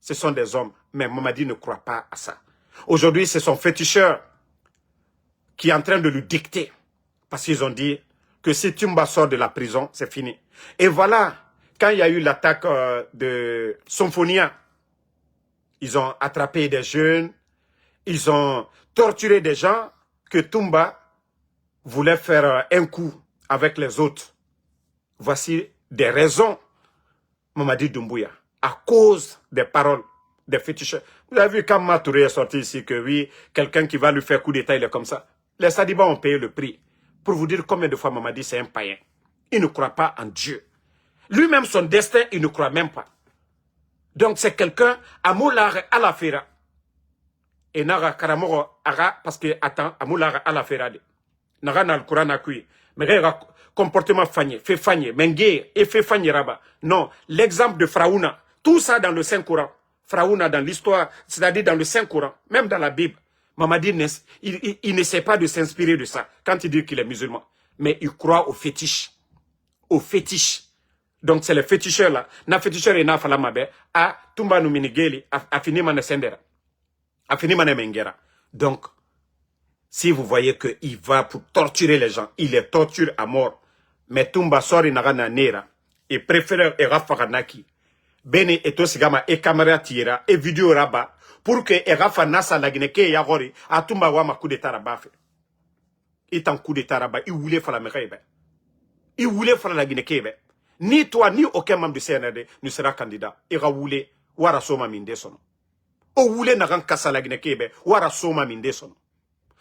A: Ce sont des hommes. Mais Mamadi ne croit pas à ça. Aujourd'hui, c'est son féticheur qui est en train de lui dicter. Parce qu'ils ont dit que si Toumba sort de la prison, c'est fini. Et voilà, quand il y a eu l'attaque de Symphonia, ils ont attrapé des jeunes, ils ont torturé des gens que Toumba voulait faire un coup avec les autres. Voici des raisons, Mamadi Doumbouya, à cause des paroles des féticheurs. Vous avez vu quand Matouré est sorti ici que oui, quelqu'un qui va lui faire coup d'état, il est comme ça. Les Sadibas ont payé le prix. Pour vous dire combien de fois Mamadi c'est un païen. Il ne croit pas en Dieu. Lui-même, son destin, il ne croit même pas. Donc c'est quelqu'un, à Moulare à la Fera. Et Nara Karamoro, parce que, attends, à Moulare à la Fera. Nara n'a le Coran à cuire. Mais regarde, comportement fagné, fait fagné, mengué, et fait fagné rabat. Non, l'exemple de Fraouna, tout ça dans le Saint-Coran. Fraouna dans l'histoire, c'est-à-dire dans le Saint-Coran, même dans la Bible. Mamadi, il n'essaie pas de s'inspirer de ça quand il dit qu'il est musulman. Mais il croit aux fétiches. Aux fétiches. Donc c'est les féticheurs là. Na féticheur et na falamabe. A tumba nu minigeli. A fini mane sendera. A fini mane mengera. Donc, si vous voyez qu'il va pour torturer les gens, il les torture à mort. Mais tumba sori nagana nera. Il préfère era faranaki. Bene eto sigama e kamera tira e vidéo raba. Pour que Erafa Nasa Lagineke Yagori a tumba wama coup d'état rabafe. Il est en coup d'état rabat. Il voulait faire la mérite. Il voulait faire la Guinée. Ni toi, ni aucun membre du CNRD ne sera candidat. Il va vouloir wara soma minde sono. O voulait naran kassa la Guinée. Wara soma minde sono.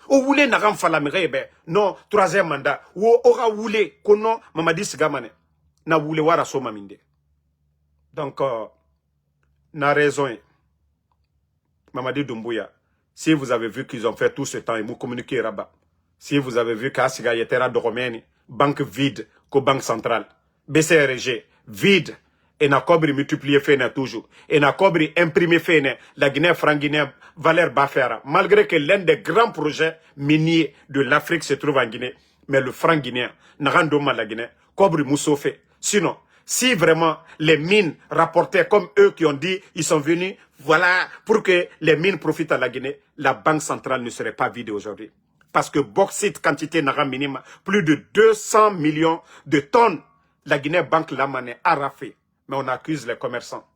A: O voulait naran faire la mérite. Non, troisième mandat. Ou aura voulu kono Mamadi Sigamane. Na voulait wara soma minde. Donc, na raison. Mamadi Doumbouya, si vous avez vu qu'ils ont fait tout ce temps et vous communiquez Rabat, si vous avez vu qu'Asiga Yetera de Romaine, banque vide, que banque centrale, BCRG, vide, et n'a cobri multiplié fait toujours, et n'a cobri imprimé fait la Guinée franc-guinée valeur Bafera, malgré que l'un des grands projets miniers de l'Afrique se trouve en Guinée, mais le franc guinéen, n'a rendu mal la Guinée, cobri Mousso fait. Sinon, si vraiment les mines rapportaient comme eux qui ont dit, ils sont venus, voilà, pour que les mines profitent à la Guinée, la banque centrale ne serait pas vide aujourd'hui. Parce que bauxite, quantité n'a minimum, plus de 200 millions de tonnes, la Guinée banque la monnaie a rafé. Mais on accuse les commerçants.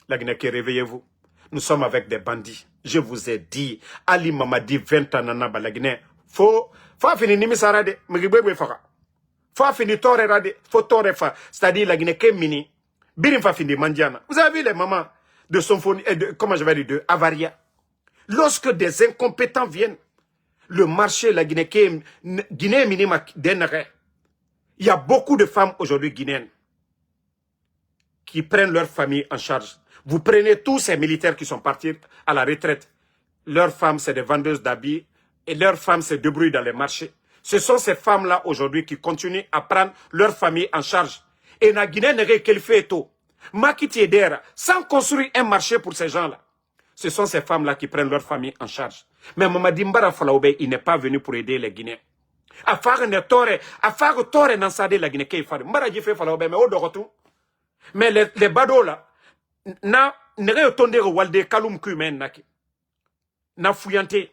A: La Guinée qui réveillez-vous. Nous sommes avec des bandits. Je vous ai dit, Ali Mamadi 20 ans nanaba la Guinée. Faut finir nimisarade, m'gibwe faka. Faut finir tore rade, faut tore fa. C'est-à-dire la Guinée qui mini. Birim fa finir mandiana. Vous avez vu les mamans de Symphonie, comment je vais dire, de Avaria. Lorsque des incompétents viennent, le marché, la Guinée minima d'Enre. Il y a beaucoup de femmes aujourd'hui guinéennes qui prennent leur famille en charge. Vous prenez tous ces militaires qui sont partis à la retraite. Leurs femmes, c'est des vendeuses d'habits et leurs femmes se débrouillent dans les marchés. Ce sont ces femmes-là aujourd'hui qui continuent à prendre leur famille en charge. Et la Guinée n'est qu'elle fait tout. Makiti Edera, sans construire un marché pour ces gens-là. Ce sont ces femmes-là qui prennent leur famille en charge. Mais Mamadi Mbara Falaoube, il n'est pas venu pour aider les Guinéens. A faire tore dans sa de la Guinée qui fait. Mbara Jifé Falaoube, mais au de retour. Mais les badauds là, na nere tonde walde kalum kumen naki. Na fuyante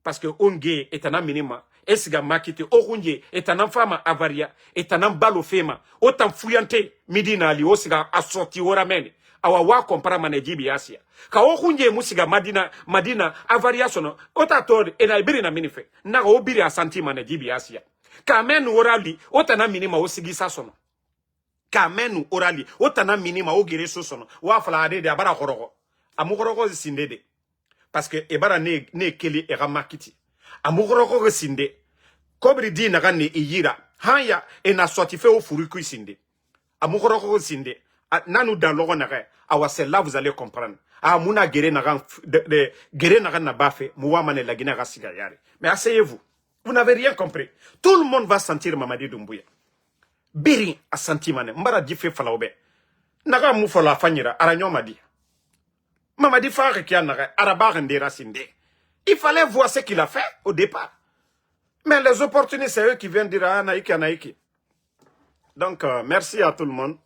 A: parce que onge est un minima. Esiga makite orunje est un femme avaria est un balo fema. Autant fuyante midina ali osiga assorti oramene. Awa wa compara manejibi asia. Ka orunje musiga madina avaria sono. Ota tor ena ibiri na minife. Na obiri asanti manejibi asia. Ka menu orali otana minima osigisa sono. Kamenu orali otana minima o gere sosono wa fala ade de abara khorogo amugorogo sindede parce que ebara ne keli era makiti amugorogo sinde kobri di na ganne iyira hanya e na sorti fait au furuku sinde amugorogo sinde nanu dans logo na ga awa celle-là vous allez comprendre muna gere na gan de gere na gan na bafe muwa mane la gina gasiga yare mais asseyez-vous vous n'avez rien compris tout le monde va sentir Mamadi Doumbouya. Biri a sentimane mbara dife falaobe naga mu fola fanyira aranyo madi Mamadi Fare qui a naga araba rendera sinde. Il fallait voir ce qu'il a fait au départ, mais les opportunistes c'est eux qui viennent dire anaiki. Donc merci à tout le monde,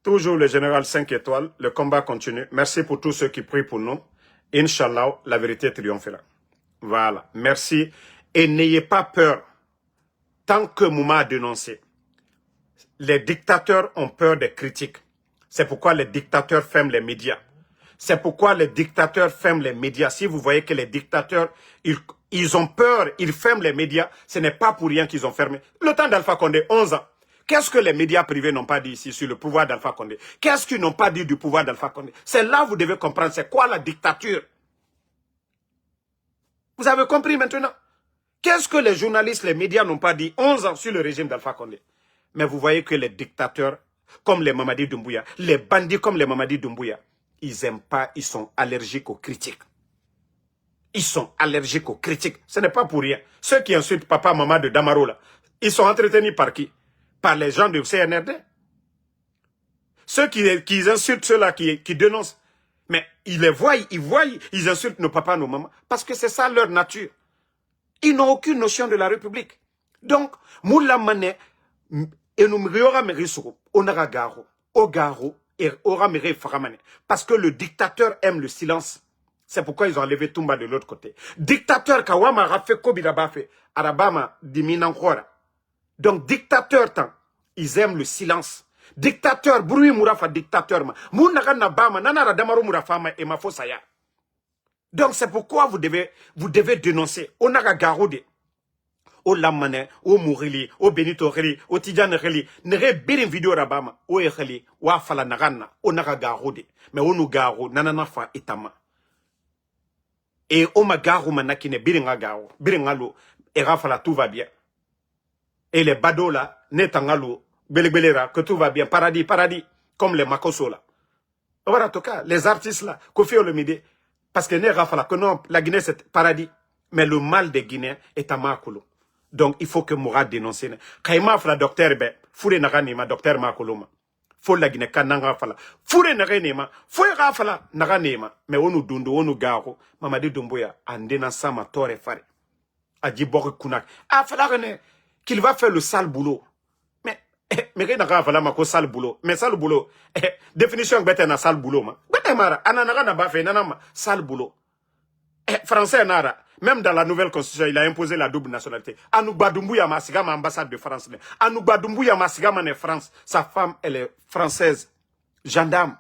A: toujours le général 5 étoiles, le combat continue. Merci pour tous ceux qui prient pour nous. Inch'Allah, la vérité triomphera. Voilà, merci et n'ayez pas peur tant que Mouma a dénoncé. Les dictateurs ont peur des critiques. C'est pourquoi les dictateurs ferment les médias. C'est pourquoi les dictateurs ferment les médias. Si vous voyez que les dictateurs, ils ont peur, ils ferment les médias, ce n'est pas pour rien qu'ils ont fermé. Le temps d'Alpha Condé, 11 ans. Qu'est-ce que les médias privés n'ont pas dit ici sur le pouvoir d'Alpha Condé? Qu'est-ce qu'ils n'ont pas dit du pouvoir d'Alpha Condé? C'est là que vous devez comprendre, c'est quoi la dictature? Vous avez compris maintenant? Qu'est-ce que les journalistes, les médias n'ont pas dit 11 ans sur le régime d'Alpha Condé? Mais vous voyez que les dictateurs, comme les Mamadi Doumbouya, les bandits comme les Mamadi Doumbouya, ils n'aiment pas, ils sont allergiques aux critiques. Ils sont allergiques aux critiques. Ce n'est pas pour rien. Ceux qui insultent papa, maman de Damaro, là, ils sont entretenus par qui? Par les gens du CNRD. Ceux qui insultent ceux-là, qui dénoncent. Mais ils les voient, ils insultent nos papas, nos mamans. Parce que c'est ça leur nature. Ils n'ont aucune notion de la République. Donc, Moula Mané, et nous on garo, au garo, et aura faramane. Parce que le dictateur aime le silence. C'est pourquoi ils ont enlevé Toumba de l'autre côté. Dictateur Kawama Rafe Kobirabafe, Arabama Diminankora. Donc, dictateur, ils aiment le silence. Dictateur, Broui Mourafa, dictateur, Mounaka Nabama, Nanara Damaro Mourafama et Mafosaya. Donc, c'est pourquoi vous devez dénoncer. Onaga Garode, au Lamane, au Mourili, au Benito Reli, au Tidjane Reli, nere birin vidéo Rabama, au Ereli, au Afala Nagana, Onaga Garode, mais au Garo, Nananafa Etama. Et au Magaro Manakine, biringa Garo, biringalo, et Rafala, tout va bien. Et les badauds là, Netangalo, Belebelera, que tout va bien, paradis, comme les Makoso là. Voilà, en tout cas, les artistes là, Kofi Olomide, parce que Rafala, que non, la Guinée c'est paradis. Mais le mal des Guinéens est à Makolo. Donc, il faut que Mourad dénonce. Kaima fala docteur be, Foure Naganima, docteur Makoloma. Faut la Guinée, Kananga fala. Foure Naganima, Foure Rafala, Naganima. Mais on nous dundu, on nous garo, Mamadi Doumbouya, Andena Sama, Tore Fare. Adjibor Kunak. Ah, fala René, qu'il va faire le sale boulot. Mais rien n'a fallu ma sale boulot. Mais sale boulot. Définition que bête na sale boulot ma. Bête mara. Anana na ba fait nanama sale boulot. Français nara. Même dans la nouvelle constitution, il a imposé la double nationalité. Anouba Doumbouya Masigama ambassade de France. Anouba Doumbouya Masigama en France. Sa femme elle est française. Gendarme.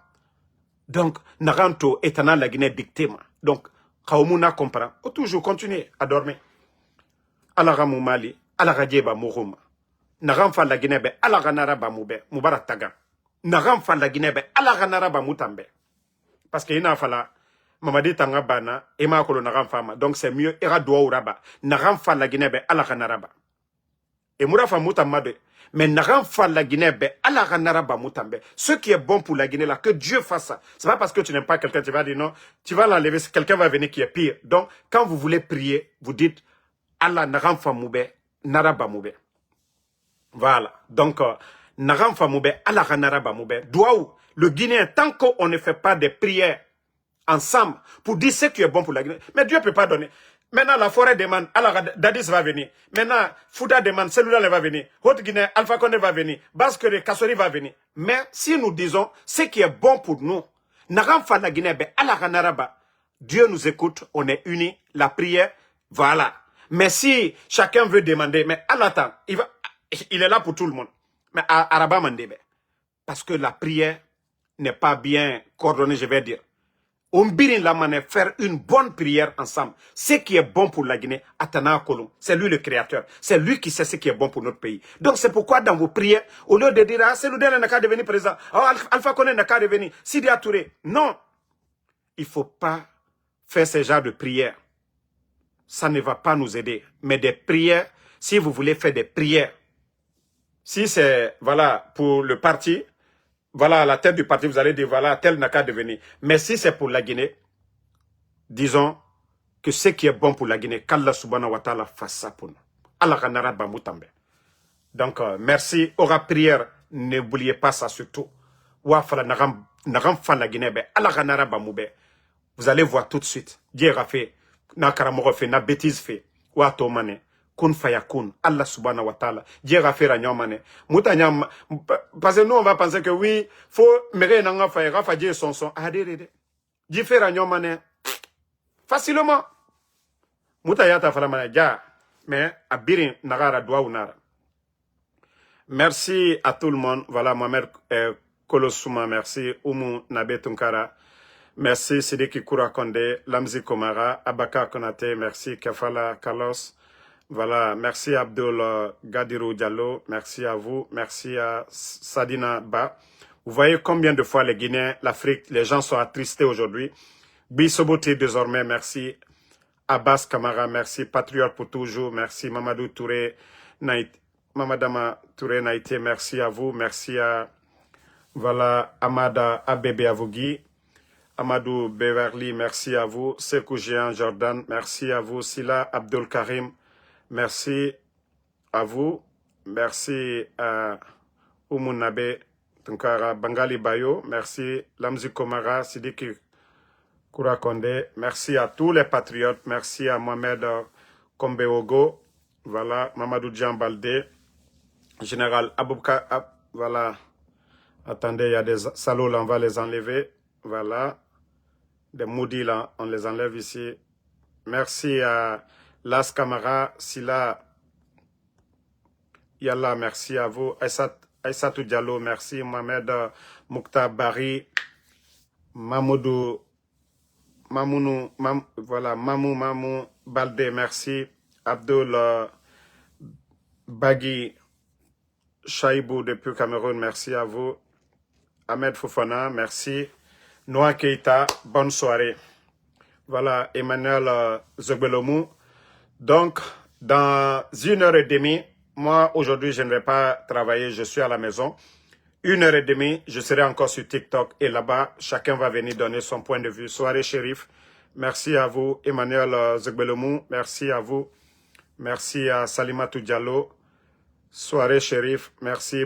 A: Donc Naranto étonnant la Guinée dictée ma. Donc Kaumuna comprend. Faut toujours continuer à dormir. Alaramou Mali. Alarajeba Mourouma. Naram fa la Guinée be ala ganara ba mube mubara taga naram fa la Guinée be ala ganara ba mutambe parce que ina fala mamadi tanga bana e ma ko naram fa ma donc c'est mieux ira doa uraba naram fa la Guinée be ala ganara ba et murafa mutamade mais naram fa la Guinée be ala ganara ba mutambe ce qui est bon pour la Guinée là que Dieu fasse ça. C'est pas parce que tu n'aimes pas quelqu'un tu vas dire non tu vas l'enlever quelqu'un va venir qui est pire. Donc quand vous voulez prier vous dites Allah naram fa mube naraba mube. Voilà. Donc, Naram Famoube, Alaranaraba Moube, Douaou, le Guinéen, tant qu'on ne fait pas des prières ensemble pour dire ce qui est bon pour la Guinée, mais Dieu ne peut pas donner. Maintenant, la forêt demande, Dadis va venir. Maintenant, Fouda demande, celui-là va venir. Haute Guinée, Alpha Condé va venir. Baskere, Kassori va venir. Mais si nous disons ce qui est bon pour nous, Naram Fa la Guinée, Alaranaraba, Dieu nous écoute, on est unis, la prière, voilà. Mais si chacun veut demander, mais Allah, il est là pour tout le monde. Mais Araba Mandebe. Parce que la prière n'est pas bien coordonnée, je vais dire. On birin la mané faire une bonne prière ensemble. Ce qui est bon pour la Guinée, Atana Kolom. C'est lui le créateur. C'est lui qui sait ce qui est bon pour notre pays. Donc c'est pourquoi dans vos prières, au lieu de dire, ah, c'est Loudel n'a qu'à devenir président. Oh, Alpha Condé n'a qu'à devenir. Sidi Touré. Non. Il ne faut pas faire ce genre de prières. Ça ne va pas nous aider. Mais des prières, si vous voulez faire des prières, si c'est, voilà, pour le parti, voilà, à la tête du parti, vous allez dire, voilà, tel n'a qu'à devenir. Mais si c'est pour la Guinée, disons que ce qui est bon pour la Guinée, qu'Allah subhanahu wa ta'ala fasse ça pour nous. Allah kanara bamoutambe. Donc, merci. Aura prière, n'oubliez pas ça surtout. Wafala nagam fan la Guinée, Allah kanara bamoube. Vous allez voir tout de suite. Dieu a fait, na karamoro fait, na bêtise fait. Wato mane. Kun fayakun, Allah subhanahu wa ta'ala. Dieu a fait ranyomane. Moutanyam, parce que nous on va penser que oui, faut méré nanga fay, rafa Dieu son. Adéré. Dieu fait ranyomane. Facilement. Moutayata falamane, ja. Mais, abirin nagara doa ou nara. Merci à tout le monde. Voilà, Mohamed Kolosuma, merci. Oumu Nabe Tunkara. Merci Sidiki Koura Kondé, Lamzi Komara, Abaka Konate, merci Kafala Carlos. Voilà, merci Abdul Gadirou Diallo, merci à vous, merci à Sadina Ba. Vous voyez combien de fois les Guinéens, l'Afrique, les gens sont attristés aujourd'hui. Bissoboté désormais, merci. Abbas Kamara, merci. Patriote pour toujours, merci. Mamadou Touré, Mamadama Touré Naïté, merci à vous, merci à, voilà, Amada Abebe Avogui. Amadou Beverly, merci à vous. Sekou Jean Jordan, merci à vous. Sila Abdul Karim, merci à vous. Merci à Oumunnabe Tunkara Bangali Bayo, merci. Lamzi Komara, Sidiki Kourakonde, merci à tous les patriotes, merci à Mohamed Kombeogo, voilà, Mamadou Djan Baldé, Général Aboubka, voilà, attendez, il y a des salauds là, on va les enlever, voilà, des maudits là, on les enlève ici. Merci à Las Kamara, Sila Yalla, merci à vous. Aïssatou Diallo, merci. Mohamed Moukta Bari, Mamoudou, voilà, Mamou Baldé, merci. Abdul Bagui Chaibou depuis Cameroun, merci à vous. Ahmed Fofana, merci. Noah Keita, bonne soirée. Voilà, Emmanuel Zogbelomou. Donc, dans 1h30, moi, aujourd'hui, je ne vais pas travailler, je suis à la maison. 1h30, je serai encore sur TikTok et là-bas, chacun va venir donner son point de vue. Soirée Chérif, merci à vous. Emmanuel Zogbelomou, merci à vous. Merci à Salimatou Diallo. Soirée Chérif, merci.